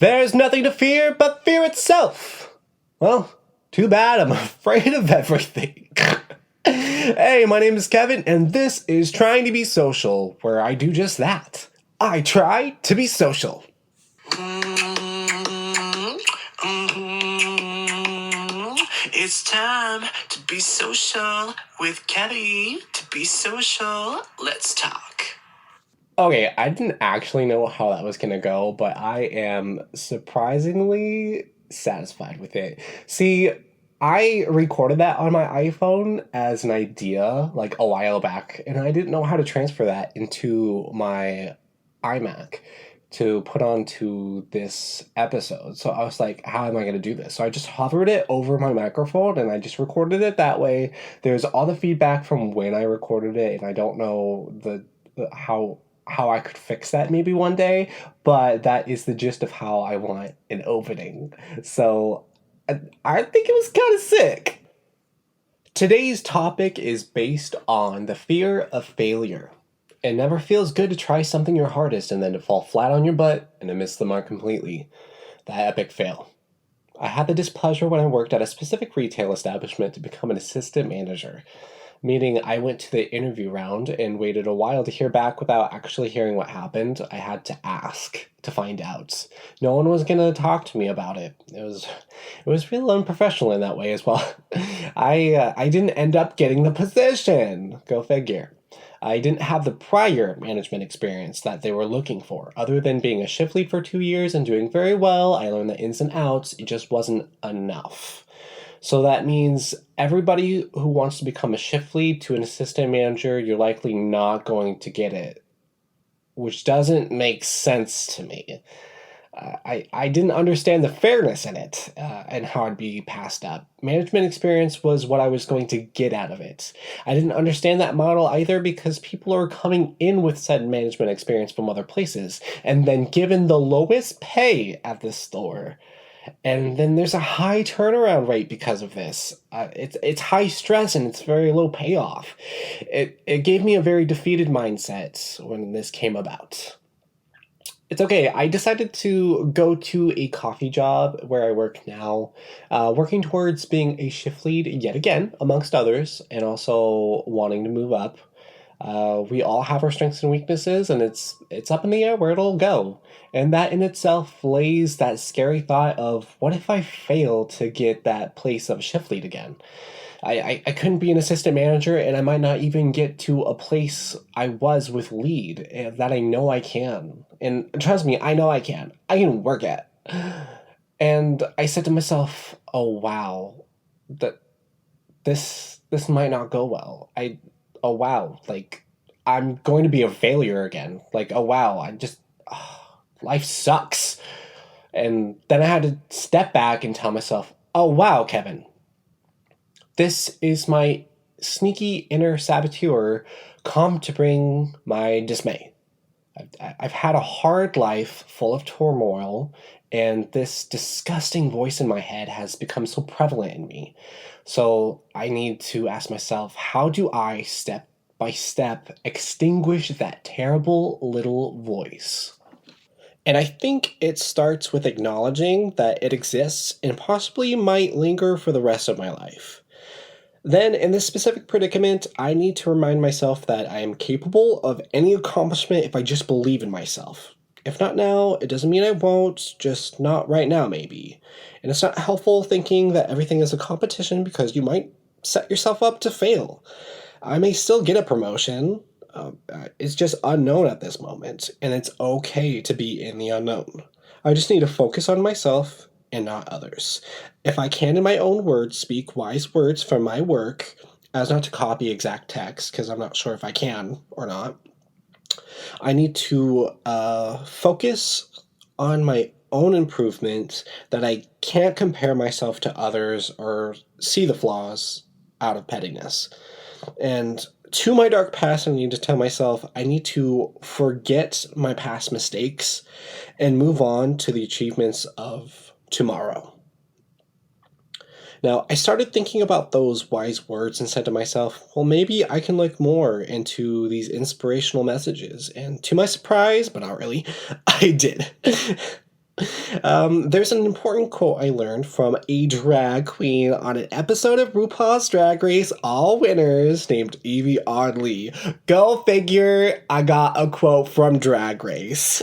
There's nothing to fear but fear itself. Well, too bad I'm afraid of everything. Hey, my name is Kevin, and this is Trying to Be Social, where I do just that. I try to be social. It's time to be social with Kevin. To be social, let's talk. Okay, I didn't actually know how that was gonna go, but I am surprisingly satisfied with it. See, I recorded that on my iPhone as an idea like a while back, and I didn't know how to transfer that into my iMac to put onto this episode. So I was like, how am I going to do this? So I just hovered it over my microphone and I just recorded it that way. There's all the feedback from when I recorded it, and I don't know how I could fix that maybe one day, but that is the gist of how I want an opening. So I think it was kind of sick. Today's topic is based on the fear of failure. It never feels good to try something your hardest and then to fall flat on your butt and to miss the mark completely. That epic fail. I had the displeasure when I worked at a specific retail establishment to become an assistant manager, meaning I went to the interview round and waited a while to hear back without actually hearing what happened. I had to ask to find out. No one was gonna talk to me about it. It was real unprofessional in that way as well. I didn't end up getting the position. Go figure. I didn't have the prior management experience that they were looking for. Other than being a shift lead for 2 years and doing very well, I learned the ins and outs. It just wasn't enough. So that means everybody who wants to become a shift lead to an assistant manager, you're likely not going to get it, which doesn't make sense to me. I didn't understand the fairness in it and how I'd be passed up. Management experience was what I was going to get out of it. I didn't understand that model either because people are coming in with said management experience from other places and then given the lowest pay at the store. And then there's a high turnaround rate because of this. It's high stress and it's very low payoff. It gave me a very defeated mindset when this came about. It's okay. I decided to go to a coffee job where I work now, working towards being a shift lead yet again, amongst others, and also wanting to move up. We all have our strengths and weaknesses, and it's up in the air where it'll go. And that in itself lays that scary thought of what if I fail to get that place of shift lead again? I couldn't be an assistant manager, and I might not even get to a place I was with lead that I know I can. And trust me, I know I can. I can work at. And I said to myself, "Oh wow, that this might not go well. Oh wow, like I'm going to be a failure again. Like, oh wow, life sucks." And then I had to step back and tell myself, "Oh wow, Kevin. This is my sneaky inner saboteur come to bring my dismay. I've had a hard life full of turmoil, and this disgusting voice in my head has become so prevalent in me. So I need to ask myself, how do I step by step extinguish that terrible little voice?" And I think it starts with acknowledging that it exists and possibly might linger for the rest of my life. Then, in this specific predicament, I need to remind myself that I am capable of any accomplishment if I just believe in myself. If not now, it doesn't mean I won't, just not right now, maybe. And it's not helpful thinking that everything is a competition because you might set yourself up to fail. I may still get a promotion. It's just unknown at this moment, and it's okay to be in the unknown. I just need to focus on myself and not others. If I can, in my own words, speak wise words from my work, as not to copy exact text, because I'm not sure if I can or not, I need to focus on my own improvement, that I can't compare myself to others or see the flaws out of pettiness. And to my dark past, I need to tell myself I need to forget my past mistakes and move on to the achievements of tomorrow. Now, I started thinking about those wise words and said to myself, well, maybe I can look more into these inspirational messages. And to my surprise, but not really, I did. There's an important quote I learned from a drag queen on an episode of RuPaul's Drag Race All Winners named Evie Oddly. Go figure, I got a quote from Drag Race.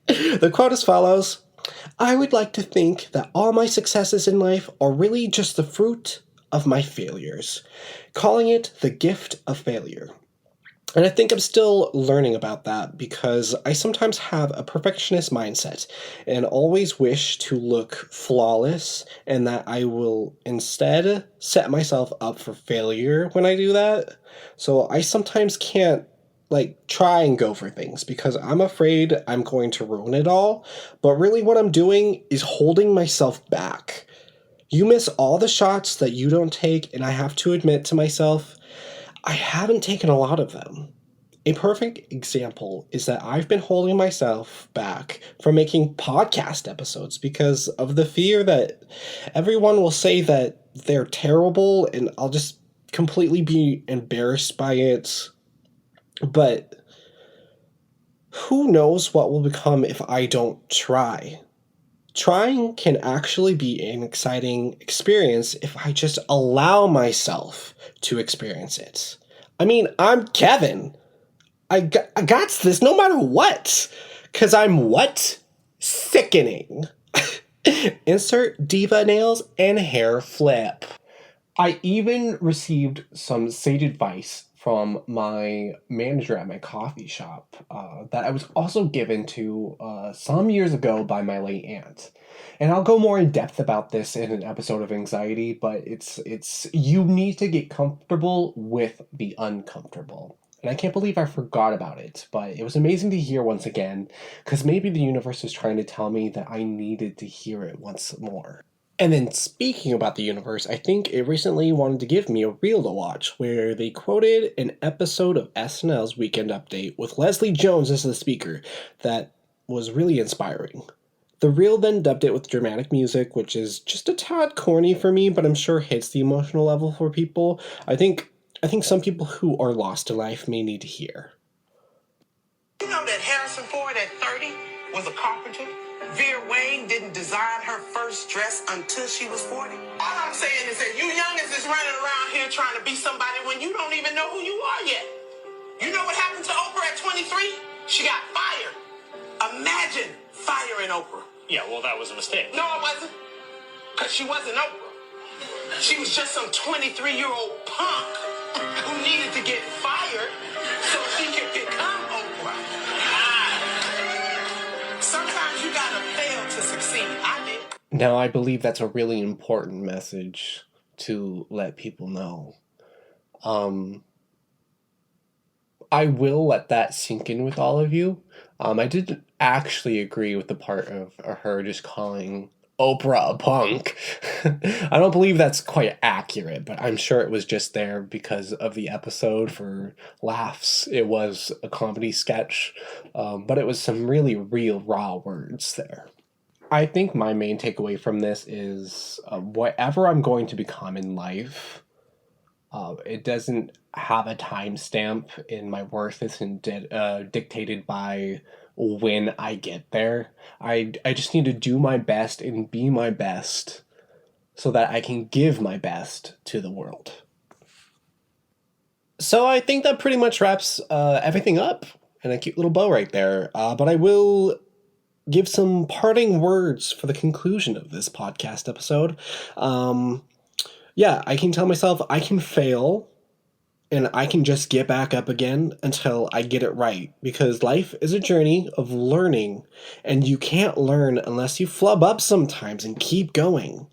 The quote as follows: I would like to think that all my successes in life are really just the fruit of my failures, calling it the gift of failure. And I think I'm still learning about that because I sometimes have a perfectionist mindset and always wish to look flawless, and that I will instead set myself up for failure when I do that. So I sometimes can't try and go for things because I'm afraid I'm going to ruin it all. But really what I'm doing is holding myself back. You miss all the shots that you don't take, and I have to admit to myself, I haven't taken a lot of them. A perfect example is that I've been holding myself back from making podcast episodes because of the fear that everyone will say that they're terrible and I'll just completely be embarrassed by it. But who knows what will become if I don't try? Trying can actually be an exciting experience if I just allow myself to experience it. I mean, I'm Kevin. I got this no matter what. Because I'm what? Sickening. Insert diva nails and hair flip. I even received some sage advice from my manager at my coffee shop that I was also given to some years ago by my late aunt. And I'll go more in depth about this in an episode of Anxiety, but it's you need to get comfortable with the uncomfortable. And I can't believe I forgot about it, but it was amazing to hear once again, because maybe the universe was trying to tell me that I needed to hear it once more. And then speaking about the universe, I think it recently wanted to give me a reel to watch where they quoted an episode of SNL's Weekend Update with Leslie Jones as the speaker that was really inspiring. The reel then dubbed it with dramatic music, which is just a tad corny for me, but I'm sure hits the emotional level for people. I think some people who are lost in life may need to hear. You know that Harrison Ford at 30 was a carpenter? Vera Wang didn't design her first dress until she was 40. All I'm saying is that you youngins is running around here trying to be somebody when you don't even know who you are yet. You know what happened to Oprah at 23? She got fired. Imagine firing Oprah. Yeah, well, that was a mistake. No, it wasn't. Because she wasn't Oprah. She was just some 23-year-old punk who needed to get fired so she could become Oprah. Sometimes you gotta fail to succeed. I did. Now, I believe that's a really important message to let people know. I will let that sink in with all of you. I didn't actually agree with the part of her just calling Oprah a punk. I don't believe that's quite accurate, but I'm sure it was just there because of the episode for laughs. It was a comedy sketch, but it was some really real raw words there. I think my main takeaway from this is whatever I'm going to become in life, it doesn't have a timestamp, and my worth isn't dictated by when I get there. I just need to do my best and be my best so that I can give my best to the world. So I think that pretty much wraps everything up in a cute little bow right there. But I will give some parting words for the conclusion of this podcast episode. I can tell myself I can fail and I can just get back up again until I get it right, because life is a journey of learning, and you can't learn unless you flub up sometimes and keep going.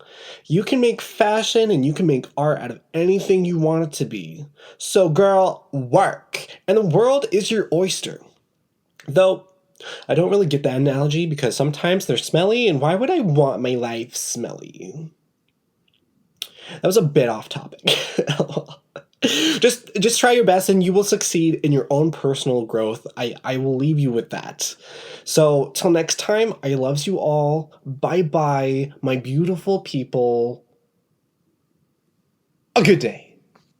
You can make fashion and you can make art out of anything you want it to be. So girl, work, and the world is your oyster. Though I don't really get that analogy because sometimes they're smelly, and why would I want my life smelly? That was a bit off topic. Just try your best and you will succeed in your own personal growth. I will leave you with that. So till next time, I loves you all. Bye bye, my beautiful people. A good day.